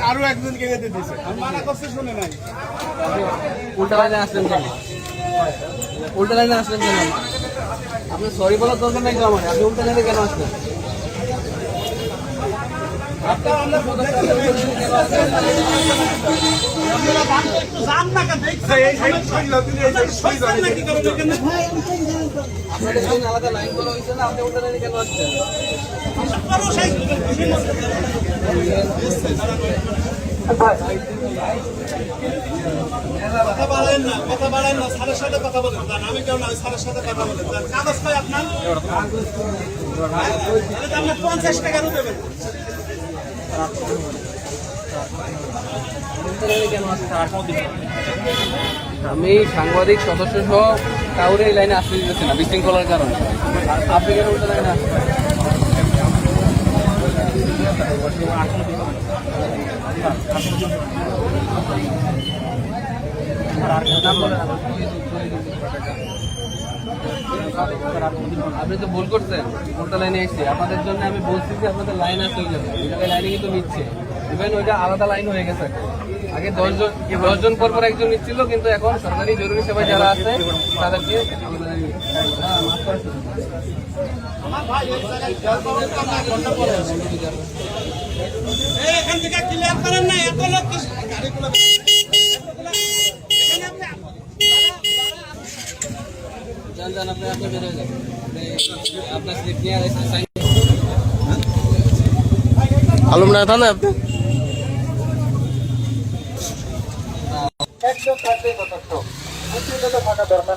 আরো একজনকে যেতে দিয়েছে মানা করছে শুনে নাই উল্টা লাইনে আসলেন কেন? উল্টা লাইনে আসলেন কেন? আপনি সরি বলার দরকার নাই তো আমার, আপনি উল্টা লাইনে কেন আসলেন? আলাদা লাইন করা হয়েছে না, আপনি উল্টা লাইনে কেন আসছেন? কথা বাড়ায় না, কথা বাড়ায় না, স্যারের সাথে কথা বলেন। আমি কেউ না, স্যারের সাথে কথা বলেন। কাগজ পাই আপনার? আপনি 50 টাকারও দেবেন। আমি সাংবাদিক সদস্য সহ কাউরে এই লাইনে আসতে দিতেছি না বিশৃঙ্খলার কারণে। আপনি কেন উল্টা লাইনে আসছেন? আপনি তো ভুল করছেন, উল্টা লাইনে এসেছি আপনাদের জন্য। আমি বলছি যে আপনাদের লাইন আছে ওই যাবে, ওই লাইনে কিন্তু নিচ্ছে। ইভেন ওইটা আলাদা লাইন হয়ে গেছে। আগে 10 জন পর একজন নিচ্ছিল, কিন্তু এখন সরকারি জরুরি সেবায় যারা আছে তাদেরকে এখান থেকে ক্লিয়ার করেন না, এত লোক জান আপনি বের হয়ে যাবেন, আপনার স্লিপ নিয়ে সাইন আলমডাঙ্গা থানায় আপনি 100 থাকা দরকার না।